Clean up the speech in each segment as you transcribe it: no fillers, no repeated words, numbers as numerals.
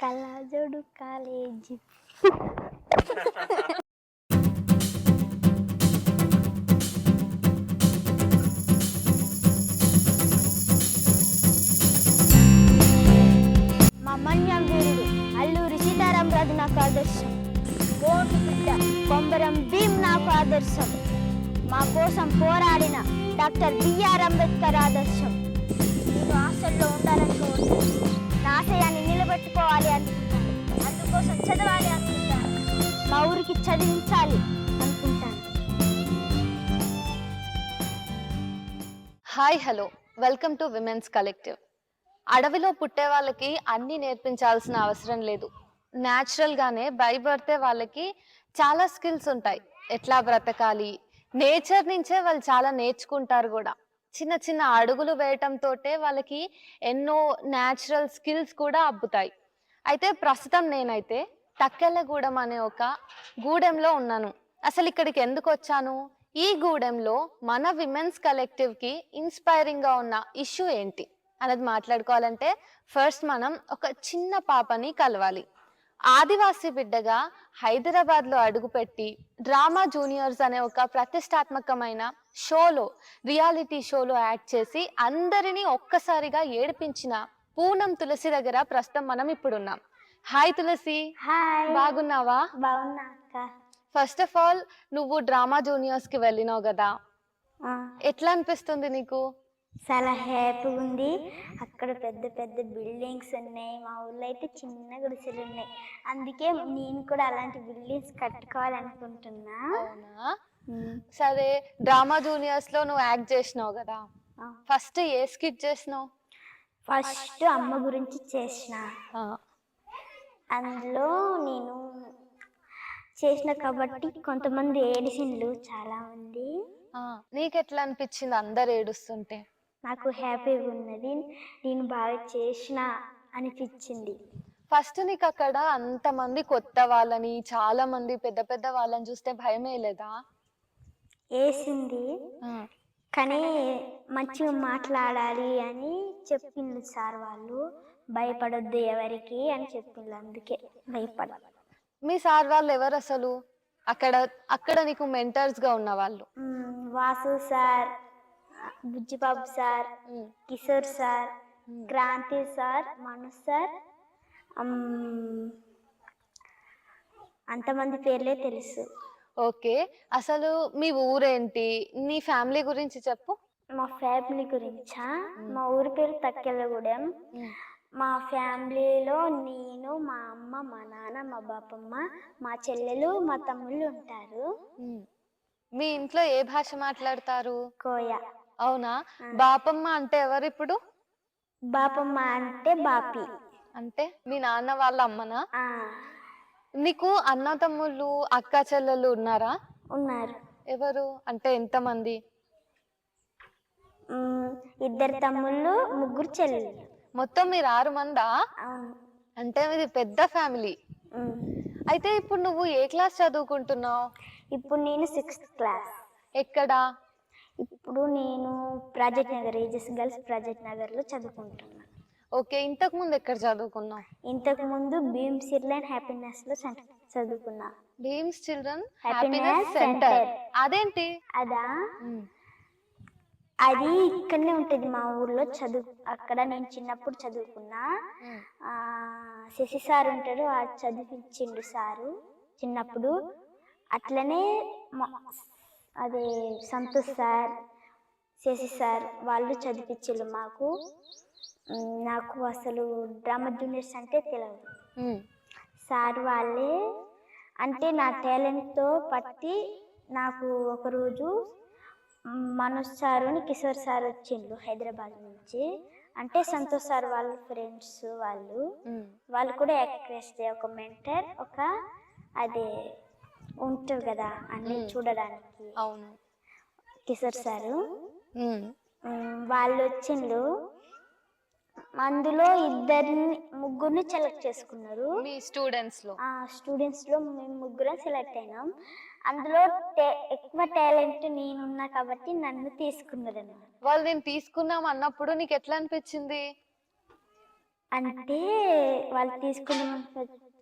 కళ్ళజోడు కాలేజీ మమ్మన్యం వీరుడు అల్లూరి సీతారామరాజు నాకు ఆదర్శం. కోటి బిడ్డ కొంబరం భీమ్ నాకు ఆదర్శం. మా కోసం పోరాడిన డాక్టర్ బిఆర్ అంబేద్కర్ ఆదర్శం. నేను హాస్టల్లో ఉండాలనుకోవచ్చు, నా ఆశయాన్ని నిలబెట్టుకోవాలి అనుకుంటాను. అందుకోసం చదవాలి అనుకుంటాను. మా ఊరికి చదివించాలి అనుకుంటాను. Hi, hello, welcome to women's collective. అడవిలో పుట్టే వాళ్ళకి అన్నీ నేర్పించాల్సిన అవసరం లేదు. న్యాచురల్గానే బై బర్తే వాళ్ళకి చాలా స్కిల్స్ ఉంటాయి. ఎట్లా బ్రతకాలి, నేచర్ నుంచే వాళ్ళు చాలా నేర్చుకుంటారు కూడా. చిన్న చిన్న అడుగులు వేయటంతోటే వాళ్ళకి ఎన్నో న్యాచురల్ స్కిల్స్ కూడా అబ్బుతాయి. అయితే ప్రస్తుతం నేనైతే టక్కెళ్ళగూడెం అనే ఒక గూడెంలో ఉన్నాను. అసలు ఇక్కడికి ఎందుకు వచ్చాను, ఈ గూడెంలో మన విమెన్స్ కలెక్టివ్కి ఇన్స్పైరింగ్గా ఉన్న ఇష్యూ ఏంటి అనేది మాట్లాడుకోవాలంటే ఫస్ట్ మనం ఒక చిన్న పాపని కలవాలి. ఆదివాసీ బిడ్డగా హైదరాబాద్లో అడుగుపెట్టి డ్రామా జూనియర్స్ అనే ఒక ప్రతిష్టాత్మకమైన షోలో, రియాలిటీ షోలో యాక్ట్ చేసి అందరినీ ఒక్కసారిగా ఏడిపించిన పూనం తులసి దగ్గర ప్రస్తుతం మనం ఇప్పుడున్నాం. హాయ్ తులసి. హాయ్. బాగున్నావా? బాగున్నా అక్క. ఫస్ట్ ఆఫ్ ఆల్, నువ్వు డ్రామా జూనియర్స్కి వెళ్ళినావు కదా, ఎట్లా అనిపిస్తుంది నీకు? చాలా హ్యాపీగా ఉంది. అక్కడ పెద్ద పెద్ద బిల్డింగ్స్ ఉన్నాయి, మా ఊళ్ళో అయితే చిన్న గుడిసెలు ఉన్నాయి. అందుకే నేను కూడా అలాంటి బిల్డింగ్స్ కట్టుకోవాలనుకుంటున్నా. అవునా? సరే, డ్రామా జూనియర్స్ లో నువ్వు యాక్ట్ చేసినావు కదా, ఫస్ట్ ఏ స్కిట్ చేసినావు? ఫస్ట్ అమ్మ గురించి చేసిన. అందులో నేను చేసిన కాబట్టి కొంతమంది ఏడిసిండ్లు, చాలా మంది. నీకెట్లా అనిపించింది అందరు ఏడుస్తుంటే? నాకు హ్యాపీగా ఉన్నది, నేను బాగా చేసిన అనిపించింది. ఫస్ట్ నీకు అక్కడ అంతమంది కొత్త వాళ్ళని, చాలా మంది పెద్ద పెద్ద వాళ్ళని చూస్తే భయం వేయలేదా? వేసింది, కానీ మంచిగా మాట్లాడాలి అని చెప్పిండ్రు సార్ వాళ్ళు. భయపడొద్దు ఎవరికి అని చెప్పిండ్రు, అందుకే భయపడాలి. మీ సార్ వాళ్ళు ఎవరు అసలు అక్కడ నీకు మెంటర్స్ గా ఉన్న వాళ్ళు? Vasu sir, Bujjibabu sir, Kishore sir, Kranthi sir, Manu sir, అంతమంది పేర్లే తెలుసు. ఓకే. అసలు మీ ఊరేంటి? నీ ఫ్యామిలీ గురించి చెప్పు. మా ఫ్యామిలీ గురించా? హ్మ్. మా ఊరి పేరు తక్కెళ్ళగూడెం. హ్మ్. మా ఫ్యామిలీలో నేను, మా అమ్మ, మా నాన్న, మా బాపమ్మ, మా చెల్లెలు, మా తమ్ముళ్ళు ఉంటారు. హ్మ్. మీ ఇంట్లో ఏ భాష మాట్లాడతారు? కోయ. అవునా? ఆ. బాపమ్మ అంటే ఎవరిప్పుడు? బాపమ్మ అంటే బాపి. అంటే మీ నాన్న వాళ్ళ అమ్మనా? ఆ, నీకు అన్నతమ్ముళ్ళు, అక్క చెల్లెళ్ళు ఉన్నారా? ఉన్నారు. ఎవరు? అంటే ఎంతమంది? మ్, 2 తమ్ముళ్ళు, 3 చెల్లెళ్ళు. మొత్తం మీరు 6 మందా? అవును. అంటే మీది పెద్ద ఫ్యామిలీ. మ్. అయితే ఇప్పుడు నువ్వు ఏ క్లాస్ చదువుకుంటున్నావు? ఇప్పుడు నేను 6th క్లాస్. ఎక్కడా? ఇప్పుడు నేను project Nagar, ages girls project నగర్లో చదువుకుంటున్నాను. ఓకే. ఇంతకు ముందు ఎక్కడ చదువుకున్నావు? ఇంతకు ముందు భీమ్ సిర్లైన్ హ్యాపీనెస్లో చదువుకున్నా. Bheems children happiness happiness centre. Centre. అదేంటి? అదా, హ్మ్. అది ఇక్కడనే ఉంటుంది మా ఊర్లో. అక్కడ నేను చిన్నప్పుడు చదువుకున్నా. హ్మ్. శశి సార్ ఉంటాడు, ఆ చదివించిండు సారు చిన్నప్పుడు. అట్లనే అదే సంతోష్ సార్, శశి సార్ వాళ్ళు చదివించారు మాకు. నాకు అసలు డ్రామా జూనియర్స్ అంటే తెలియదు. హ్మ్. సార్ వాళ్ళే అంటే నా టాలెంట్తో పట్టి నాకు ఒకరోజు మనోజ్ సారు అని కిషోర్ సార్ వచ్చిండ్రు హైదరాబాద్ నుంచి. అంటే సంతోష్ సార్ వాళ్ళ ఫ్రెండ్స్ హ్మ్. వాళ్ళు కూడా యాక్ట్ చేస్తే ఒక మెంటర్, ఒక అదే ఉంటారు కదా అన్ని చూడడానికి అవును. కిషోర్ సారు. హ్మ్. వాళ్ళు వచ్చిండ్రు. అందులో ముగ్గురిని సెలెక్ట్ చేసుకున్నారు. మీ స్టూడెంట్స్‌లో. స్టూడెంట్స్లో మేము 3 సెలెక్ట్ అయినాం. అందులో ఎక్కువ టాలెంట్ నేనున్నా కాబట్టి నన్ను తీసుకున్నారు అన్నమాట. వాళ్ళు నేను తీసుకున్నాం అన్నప్పుడు నీకు ఎట్లా అనిపించింది? అంటే వాళ్ళు తీసుకున్నాం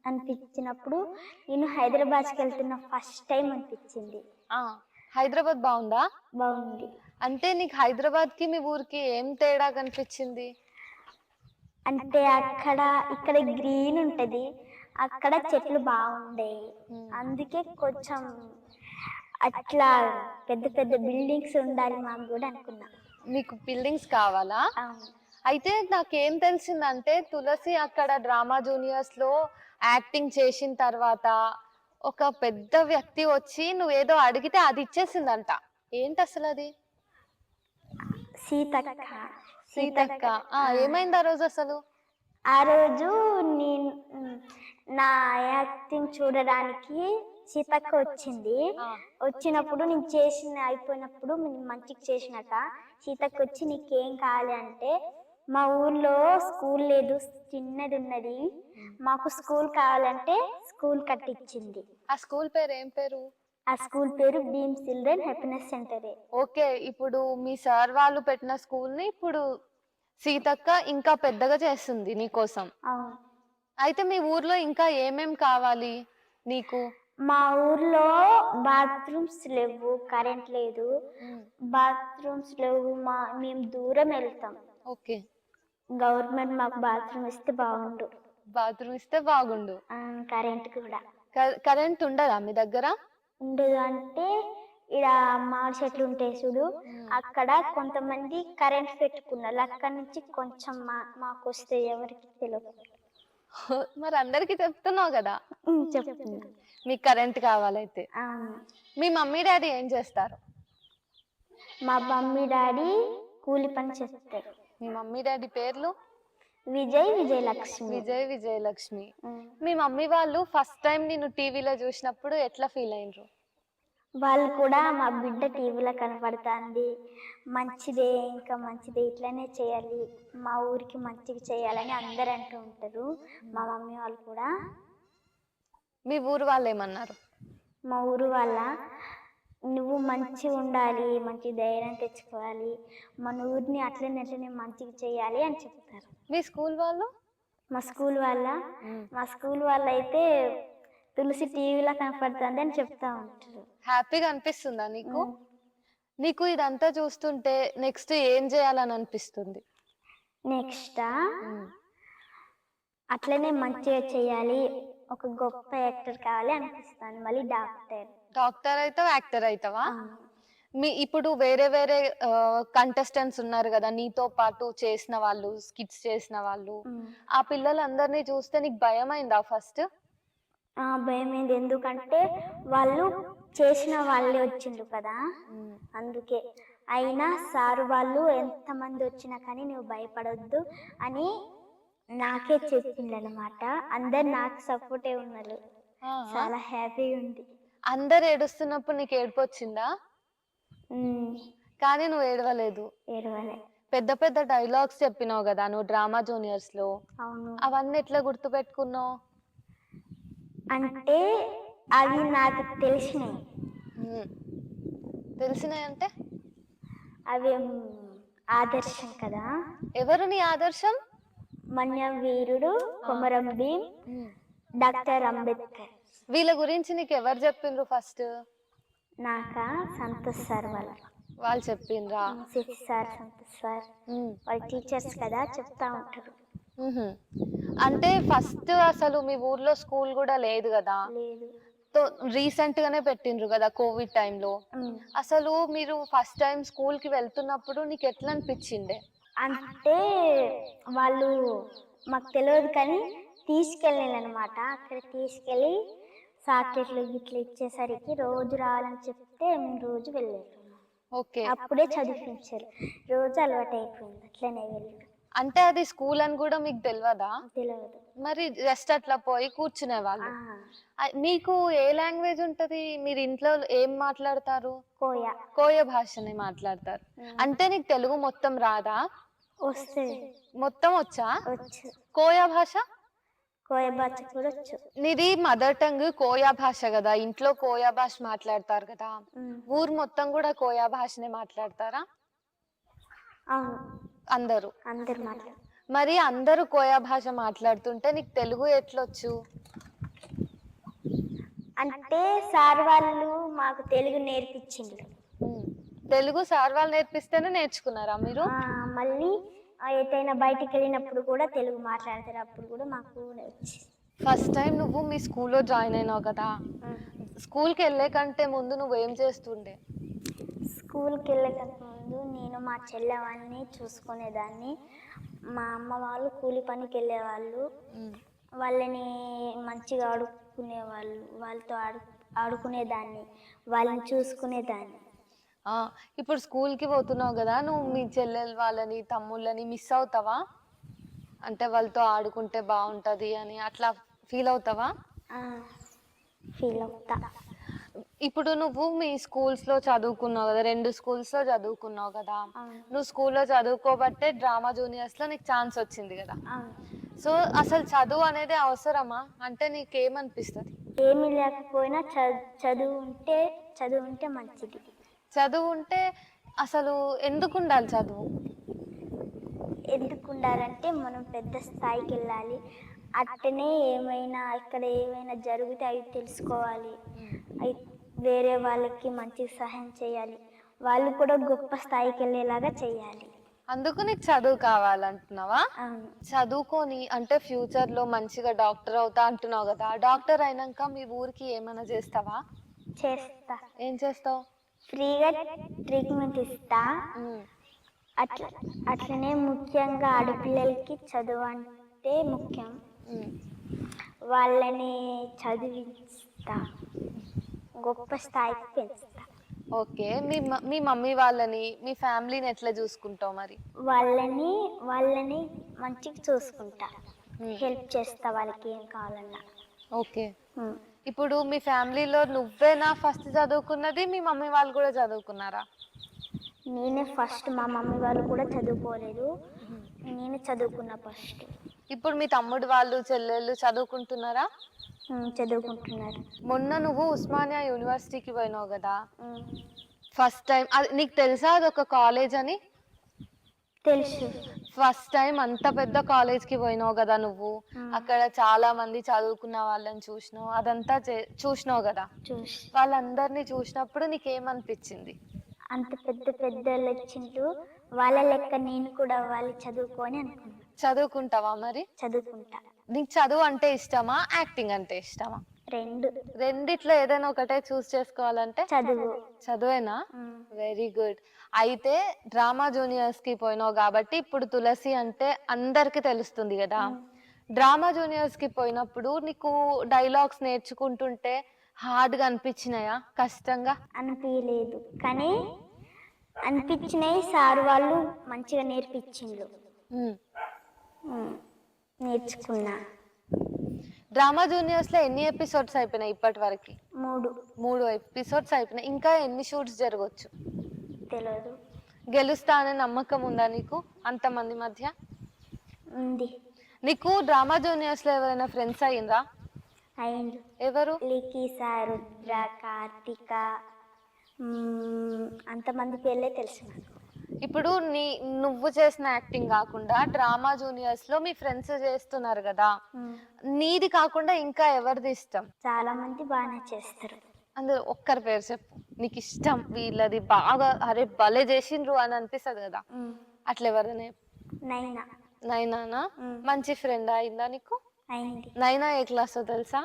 అనిపించినప్పుడు నేను హైదరాబాద్కి వెళ్తున్న ఫస్ట్ టైం అనిపించింది. ఆ! హైదరాబాద్ బావుందా? బాగుంది. అంటే నీకు హైదరాబాద్‌కి మీ ఊరికి ఏం తేడా కనిపించింది? అంటే ఇక్కడ గ్రీన్ ఉంటది, అక్కడ చెట్లు బాగుండేవి. అందుకే కొంచెం అట్లా పెద్ద పెద్ద బిల్డింగ్స్ ఉండాలి మాకు కూడా అనుకున్నా. మీకు బిల్డింగ్స్ కావాలా? అవును. అయితే నాకేం తెలిసిందంటే తులసి అక్కడ డ్రామా జూనియర్స్‌లో యాక్టింగ్ చేసిన తర్వాత ఒక పెద్ద వ్యక్తి వచ్చి నువ్వేదో అడిగితే అది ఇచ్చేసిందంట. ఏంటసలది? సీతక్క. సీతక్క. ఏమైంది ఆ రోజు అసలు? ఆ రోజు నేను నా యాక్టింగ్ చూడడానికి సీతక్క వచ్చింది. వచ్చినప్పుడు నేను అయిపోయినప్పుడు నేను మంచిగా చేసినాక సీతక్క వచ్చి నీకేం కావాలి అంటే, మా ఊర్లో స్కూల్ లేదు, చిన్నది ఉన్నది, మాకు స్కూల్ కావాలంటే స్కూల్ కట్టించింది. ఆ స్కూల్ పేరు ఏం పేరు? ఆ స్కూల్ పేరు భీమ్ చిల్డ్రన్ హ్యాపీనెస్ సెంటరే. ఓకే. ఇప్పుడు మీ సార్ వాళ్ళు పెట్టిన స్కూల్‌ని ఇప్పుడు సీతక్క ఇంకా పెద్దగా చేస్తుంది నీకోసం. అవును. అయితే మీ ఊర్లో ఇంకా ఏమేం కావాలి నీకు? మా ఊర్లో బాత్రూమ్స్ లేవు, కరెంట్ లేదు. బాత్రూమ్స్ లేవు, మేము దూరం వెళ్తాం. ఓకే. గవర్నమెంట్ మాకు బాత్రూమ్ ఇస్తే బాగుండు. బాత్రూమ్ ఇస్తే బాగుండు. కరెంట్ కూడా. కరెంట్ ఉండదా మీ దగ్గర? ఉండదు అంటే ఇడ మామిడి చెట్లు ఉంటాయి చూడు, అక్కడ కొంతమంది కరెంట్ పెట్టుకున్నారు. అక్కడ నుంచి కొంచెం మాకు వస్తే ఎవరికి తెలియదు. మరి అందరికి చెప్తున్నావు కదా. చెప్తున్నా. మీకు కరెంట్ కావాలైతే. మీ మమ్మీ డాడీ ఏం చేస్తారు? మా మమ్మీ డాడీ కూలి పని చేస్తారు. మీ మమ్మీ డాడీ పేర్లు? విజయలక్ష్మి. విజయలక్ష్మి. మీ మమ్మీ వాళ్ళు ఫస్ట్ టైం నేను టీవీలో చూసినప్పుడు ఎట్లా ఫీల్ అయినరు? వాళ్ళు కూడా మా బిడ్డ టీవీలో కనపడుతుంది, మంచిదే, ఇంకా మంచిదే, ఇట్లనే చేయాలి, మా ఊరికి మంచిగా చేయాలని అందరు అంటూ ఉంటారు. మా మమ్మీ వాళ్ళు కూడా. మీ ఊరు వాళ్ళు ఏమన్నారు? మా ఊరు వాళ్ళ, నువ్వు మంచిగా ఉండాలి, మంచి ధైర్యం తెచ్చుకోవాలి, మన ఊరిని అట్లనే మంచిగా చేయాలి అని చెప్తారు. మీ స్కూల్ వాళ్ళు? మా స్కూల్ వాళ్ళ అయితే తులసి టీవీలో కనపడుతుంది అని చెప్తా ఉంటారు. హ్యాపీగా అనిపిస్తుందా నీకు? నీకు ఇదంతా చూస్తుంటే నెక్స్ట్ ఏం చేయాలని అనిపిస్తుంది? నెక్స్ట్ అట్లనే మంచిగా చేయాలి, ఒక గొప్ప యాక్టర్ కావాలి అనిపిస్తాను. మళ్ళీ డాక్టర్. డాక్టర్ అవుతావా, యాక్టర్ అవుతావా? అవును. ఇప్పుడు వేరే వేరే కంటెస్టెంట్స్ ఉన్నారు కదా నీతో పాటు చేసిన వాళ్ళు, స్కిట్స్ చేసిన వాళ్ళు. ఉమ్. ఆ పిల్లలందరినీ చూస్తే నీకు భయమైందా ఫస్ట్? భయమైంది, ఎందుకంటే వాళ్ళు చేసిన వాళ్ళే వచ్చిండ్రు కదా, అందుకే. అయినా సార్ వాళ్ళు ఎంతమంది వచ్చినా కానీ నువ్వు భయపడొద్దు అని నాకే చెప్పిందనమాట. అందరు నాకు సపోర్టే ఉన్నారు. చాలా హ్యాపీగా ఉంది. అందరు ఏడుస్తున్నప్పుడు నీకు ఏడుపు వచ్చిందా? కానీ నువ్వు ఏడవలేదు. ఏడవలే. పెద్ద పెద్ద డైలాగ్స్ చెప్పినావు కదా నువ్వు డ్రామా జూనియర్స్ లో. అవును. అవన్నీ ఎట్లా గుర్తు పెట్టుకున్నావు? అంటే అవి నాకు తెలిసినాయి. తెలిసినాయి అంటే అవి ఆదర్శం కదా. ఎవరు నీ ఆదర్శం? మన్య వీరుడు, కొమరం భీం, డాక్టర్ అంబేద్కర్. వీళ్ళ గురించి నీకు ఎవరు చెప్పిండ్రు ఫస్ట్? నాకా సంతోష్ సార్ వాళ్ళు చెప్పిండ్రా? సార్ సంతోష్ సార్ వాళ్ళ టీచర్స్ కదా, చెప్తా ఉంటారు. అంటే ఫస్ట్ అసలు మీ ఊర్లో స్కూల్ కూడా లేదు కదా? లేదు. రీసెంట్ గానే పెట్టిండ్రు కదా కోవిడ్ టైంలో. అసలు మీరు ఫస్ట్ టైం స్కూల్ కి వెళ్తున్నప్పుడు నీకు ఎట్లా అనిపించిండే? అంటే వాళ్ళు మాకు తెలియదు కానీ తీసుకెళ్ళానమాట. అక్కడ తీసుకెళ్ళి సాకెట్లు గిట్లు ఇచ్చేసరికి రోజు రావాలని చెప్తే మేము రోజు వెళ్ళాము. ఓకే. అప్పుడే చదివించారు, రోజు అలవాటు అయిపోయింది, అట్లనే వెళ్ళి. అంటే అది స్కూల్ అని కూడా మీకు తెలియదా? తెలియదు. మరి జస్ట్ అట్లా పోయి కూర్చునే వాళ్ళు. మీకు ఏ లాంగ్వేజ్ ఉంటది? మీరు ఇంట్లో ఏం మాట్లాడతారు? కోయ భాషనే మాట్లాడతారు. అంటే నీకు తెలుగు మొత్తం రాదా? వస్తుంది. మొత్తం వచ్చా? వచ్చు. కోయ భాష? కోయ భాష కూడా వచ్చు. నీది మదర్ టంగ్ కోయా భాష కదా, ఇంట్లో కోయా భాష మాట్లాడతారు కదా, ఊరు మొత్తం కూడా కోయా భాషనే మాట్లాడతారా? అందరూ మరి అందరూ కోయా భాష మాట్లాడుతుంటే నీకు తెలుగు ఎట్లొచ్చు? అంటే సార్ వాళ్ళు మాకు తెలుగు నేర్పించిండ్రు. తెలుగు సార్ వాళ్ళు నేర్పిస్తేనే నేర్చుకున్నారా మీరు? మళ్ళీ ఎటైనా బయటికి వెళ్ళినప్పుడు కూడా తెలుగు మాట్లాడతారు, అప్పుడు కూడా మాకు ఫస్ట్ టైం నువ్వు మీ స్కూల్లో జాయిన్ అయినావు కదా, స్కూల్కి వెళ్ళే కంటే ముందు నువ్వేం చేస్తుండే? స్కూల్కి వెళ్ళకంటే ముందు నేను మా చెల్లె వాళ్ళని చూసుకునేదాన్ని. మా అమ్మ వాళ్ళు కూలి పనికి వెళ్ళేవాళ్ళు, వాళ్ళని మంచిగా ఆడుకునేవాళ్ళు, వాళ్ళతో ఆడుకునేదాన్ని, వాళ్ళని చూసుకునేదాన్ని. ఇప్పుడు స్కూల్కి పోతున్నావు కదా, నువ్వు మీ చెల్లెలు వాళ్ళని తమ్ముళ్ళని మిస్ అవుతావా? అంటే వాళ్ళతో ఆడుకుంటే బాగుంటుంది అని అట్లా ఫీల్ అవుతావా? ఫీల్ అవుతా. ఇప్పుడు నువ్వు మీ స్కూల్స్లో చదువుకున్నావు కదా, 2 స్కూల్స్లో చదువుకున్నావు కదా, నువ్వు స్కూల్లో చదువుకోబట్టే డ్రామా జూనియర్స్లో నీకు ఛాన్స్ వచ్చింది కదా. సో అసలు చదువు అనేది అవసరమా? అంటే నీకేమనిపిస్తుంది? ఏమీ లేకపోయినా చదువు ఉంటే మంచిది. చదువు ఉంటే అసలు ఎందుకు ఉండాలి చదువు? ఎందుకు ఉండాలంటే మనం పెద్ద స్థాయికి వెళ్ళాలి, అట్టనే ఇక్కడ ఏమైనా జరిగితే అవి తెలుసుకోవాలి, అవి వేరే వాళ్ళకి మంచి సహాయం చేయాలి, వాళ్ళు కూడా గొప్ప స్థాయికి వెళ్ళేలాగా చేయాలి. అందుకు నీకు చదువు కావాలంటున్నావా? చదువుకొని అంటే ఫ్యూచర్ లో మంచిగా డాక్టర్ అవుతా అంటున్నావు కదా, డాక్టర్ అయినాక మీ ఊరికి ఏమైనా చేస్తావా? చేస్తా. ఏం చేస్తావు? ఫ్రీగా ట్రీట్మెంట్ ఇస్తా. అట్లనే ముఖ్యంగా ఆడపిల్లలకి చదువు అంటే ముఖ్యం, వాళ్ళని చదివిస్తా, గొప్ప స్థాయికి పెంచుతా. ఓకే. మీ మమ్మీ వాళ్ళని, మీ ఫ్యామిలీని ఎట్లా చూసుకుంటావు మరి? వాళ్ళని మంచిగా చూసుకుంటా, హెల్ప్ చేస్తా వాళ్ళకి ఏం కావాలన్నా. ఓకే. ఇప్పుడు మీ ఫ్యామిలీలో నువ్వేనా ఫస్ట్ చదువుకున్నది, మీ మమ్మీ వాళ్ళు కూడా చదువుకున్నారా? నేనే ఫస్ట్, మా మమ్మీ వాళ్ళు కూడా చదువుకోలేదు, నేనే చదువుకున్నా ఫస్ట్. ఇప్పుడు మీ తమ్ముడు వాళ్ళు చెల్లెళ్ళు చదువుకుంటున్నారా? చదువుకుంటున్నారు. మొన్న నువ్వు ఉస్మానియా యూనివర్సిటీకి పోయినావు కదా, ఫస్ట్ టైం నీకు తెలుసా అది ఒక కాలేజ్ అని? తెలుసు. ఫస్ట్ టైం అంత పెద్ద కాలేజ్కి పోయినావు కదా నువ్వు, అక్కడ చాలా మంది చదువుకున్న వాళ్ళని చూసినావు, అదంతా చూసినావు కదా, వాళ్ళందరినీ చూసినప్పుడు నీకేమనిపించింది? అంత పెద్ద పెద్దలు వచ్చిండ్రు, వాళ్ళ లెక్క నేను కూడా వాళ్ళు చదువుకొని అనుకున్నా. చదువుకుంటావా మరి? చదువుకుంటా. నీకు చదువు అంటే ఇష్టమా, యాక్టింగ్ అంటే ఇష్టమా? రెండు. రెండిట్లో ఏదైనా ఒకటే చూస్ చేసుకోవాలంటే చదువు. చదువేనా? Very good. అయితే డ్రామా జూనియర్స్ కి పోయినావు కాబట్టి ఇప్పుడు తులసి అంటే అందరికి తెలుస్తుంది కదా. డ్రామా జూనియర్స్ కి పోయినప్పుడు నీకు డైలాగ్స్ నేర్చుకుంటుంటే హార్డ్ గా అనిపించినాయా, కష్టంగా? అనిపించలేదు, కానీ అనిపించినాయి. సార్ వాళ్ళు మంచిగా నేర్పించిండ్రు. ఉమ్. నేర్చుకున్నా. డ్రామా జూనియర్స్ లో ఎన్ని ఎపిసోడ్స్ అయిపోయినాయి ఇప్పటి వరకు? 3. 3 ఎపిసోడ్స్ అయిపోయినాయి. ఇంకా ఎన్ని షూట్స్ జరగవచ్చు? తెలియదు. గెలుస్తా అనే నమ్మకం ఉందా నీకు అంతమంది మధ్య? ఉంది. నీకు డ్రామా జూనియర్స్ లో ఎవరైనా ఫ్రెండ్స్ అయ్యిందా? అయిండ్రు. ఎవరు? లిఖి సార్, రుద్ర, కార్తిక, అంతమంది పేర్లే తెలుసు నాకు. ఇప్పుడు నువ్వు చేసిన యాక్టింగ్ కాకుండా డ్రామా జూనియర్స్ లో మీ ఫ్రెండ్స్ చేస్తున్నారు కదా, నీది కాకుండా ఇంకా ఎవరిది ఇష్టం? చాలా మంది బాగానే చేస్తారు. అందులో ఒక్కరి పేరు చెప్పు, నీకు ఇష్టం వీళ్ళది బాగా, అరే భలే చేసిండ్రు అని అనిపిస్తుంది కదా, అట్లా ఎవరిని? నైనా. నైనానా? మంచి ఫ్రెండ్ అయిందా నీకు? అయింది. నైనా ఏ క్లాస్ తెలుసా?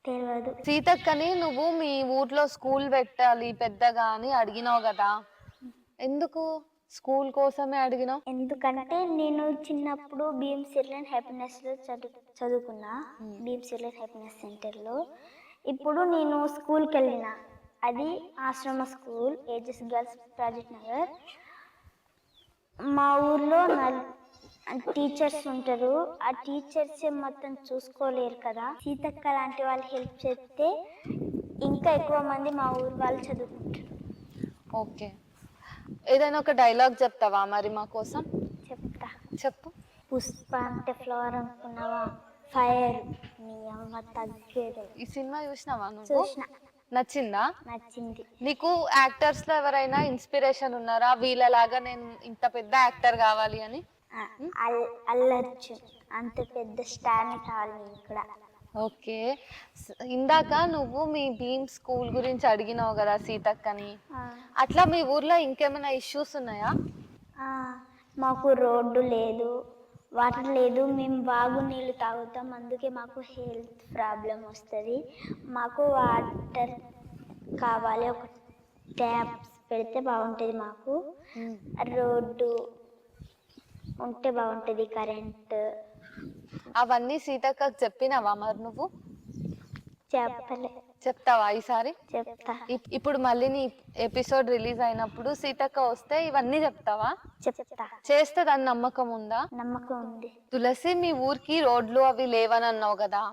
తెలియదు. సీతక్కని నువ్వు మీ ఊర్లో స్కూల్ పెట్టాలి పెద్దగా అని అడిగినావు కదా, ఎందుకు స్కూల్ కోసమే అడిగినావు? ఎందుకంటే నేను చిన్నప్పుడు బీమ్ సిర్లెన్ హ్యాపీనెస్లో చదువుకున్నా. బీమ్ సిర్లెన్ హ్యాపీనెస్ సెంటర్లో. ఇప్పుడు నేను స్కూల్కి వెళ్ళిన, అది ఆశ్రమ school, ages girls project Nagar. మా ఊర్లో టీచర్స్ ఉంటారు. ఆ టీచర్స్ మొత్తం చూసుకోలేరు కదా. సీతక్క లాంటి వాళ్ళు హెల్ప్ చేస్తే ఇంకా ఎక్కువ మంది మా ఊరు వాళ్ళు చదువుకుంటారు. ఓకే, ఏదైనా ఒక డైలాగ్ చెప్తావా మరి మా కోసం? చెప్తా. చెప్పు. పుష్ప అంటే ఫ్లవర్ అనుకున్నావా, ఫైర్ నీ అమ్మ తగ్గేది. ఈ సినిమా చూసినావా నువ్వు? చూసిన. నచ్చిందా? నచ్చింది. నీకు యాక్టర్స్ లో ఎవరైనా ఇన్స్పిరేషన్ ఉన్నారా, వీళ్ళలాగా నేను ఇంత పెద్ద యాక్టర్ కావాలి అని? అల్లు అర్జున్ అంత పెద్ద స్టార్ని కావాలి ఇక్కడ. ఓకే, ఇందాక నువ్వు మీ భీమ్ స్కూల్ గురించి అడిగినావు కదా సీతక్కని, అట్లా మీ ఊర్లో ఇంకేమైనా ఇష్యూస్ ఉన్నాయా? మాకు రోడ్డు లేదు, వాటర్ లేదు, మేము బాగు నీళ్ళు తాగుతాం, అందుకే మాకు హెల్త్ ప్రాబ్లం వస్తుంది. మాకు వాటర్ కావాలి, ఒక ట్యాప్స్ పెడితే బాగుంటుంది. మాకు రోడ్డు ఉంటే బాగుంటుంది, కరెంట్. అవన్నీ సీతక్కకు చెప్పినావా మరి నువ్వు? చెప్పలే. చెప్తావా ఈసారి? చెప్తా. ఇప్పుడు మళ్ళీ నీ ఎపిసోడ్ రిలీజ్ అయినప్పుడు సీతక్క వస్తే ఇవన్నీ చెప్తావా? చెప్తా. చేస్తుందని నమ్మకం ఉందా? నమ్మకం ఉంది. తులసి, మీ ఊరికి రోడ్లు అవి లేవని అన్నావు కదా,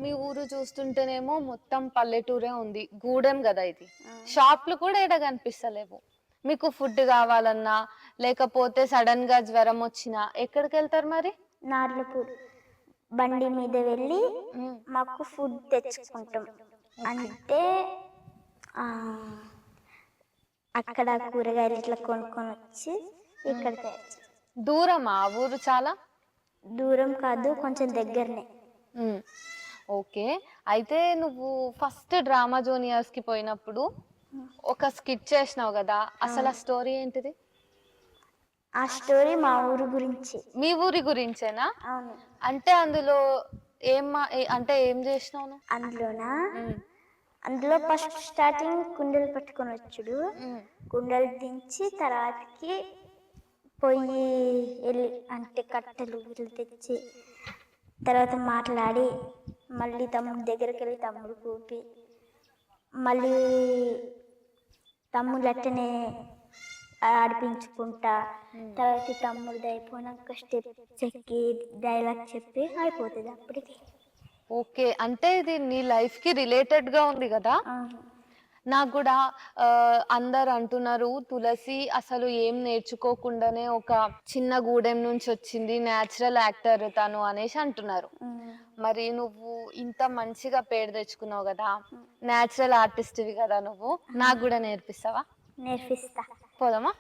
మీ ఊరు చూస్తుంటేనేమో మొత్తం పల్లెటూరే ఉంది, గూడెం కదా ఇది, షాప్లు కూడా ఏడ కనిపిస్తలేవు. మీకు ఫుడ్ కావాలన్నా లేకపోతే సడన్ గా జ్వరం వచ్చినా ఎక్కడికి వెళ్తారు మరి? నార్లపూర్ బండి మీద వెళ్ళి మాకు ఫుడ్ తెచ్చుకుంటాం. అంటే అక్కడ కూరగాయలు ఇట్లా కొనుక్కొని వచ్చి ఇక్కడ తయారు. దూరమా ఊరు? చాలా దూరం కాదు, కొంచెం దగ్గరనే. ఓకే, అయితే నువ్వు ఫస్ట్ డ్రామా జూనియర్స్ కి పోయినప్పుడు ఒక స్కిట్ చేసినావు కదా, అసలు ఆ స్టోరీ ఏంటిది? ఆ స్టోరీ మా ఊరు గురించి. మీ ఊరి గురించేనా? అవును. అంటే అందులో అంటే ఏం చేసినావు అందులో ఫస్ట్ స్టార్టింగ్ కుండలు పట్టుకొని వచ్చుడు, కుండలు దించి తర్వాతకి పొయ్యి వెళ్ళి అంటే కట్టెలు గిట్లు తెచ్చి తర్వాత మాట్లాడి మళ్ళీ తమ్ముడు దగ్గరికి వెళ్ళి తమ్ముడు కూపి మళ్ళీ తమ్ముడు అట్టనే ఆడిపించుకుంటా, తర్వాత తమ్ముడు అయిపోయినాక స్టెప్ చెక్కి డైలాగ్ చెప్పి అయిపోతుంది అప్పటికి. ఓకే, అంటే ఇది నీ లైఫ్ కి రిలేటెడ్ గా ఉంది కదా. నాకు కూడా అందరు అంటున్నారు తులసి అసలు ఏం నేర్చుకోకుండానే ఒక చిన్న గూడెం నుంచి వచ్చింది, న్యాచురల్ యాక్టర్ తను అనేసి అంటున్నారు. మరి నువ్వు ఇంత మంచిగా పేరు తెచ్చుకున్నావు కదా, న్యాచురల్ ఆర్టిస్ట్వి కదా నువ్వు, నాకు కూడా నేర్పిస్తావా? నేర్పిస్తా. పోదామా?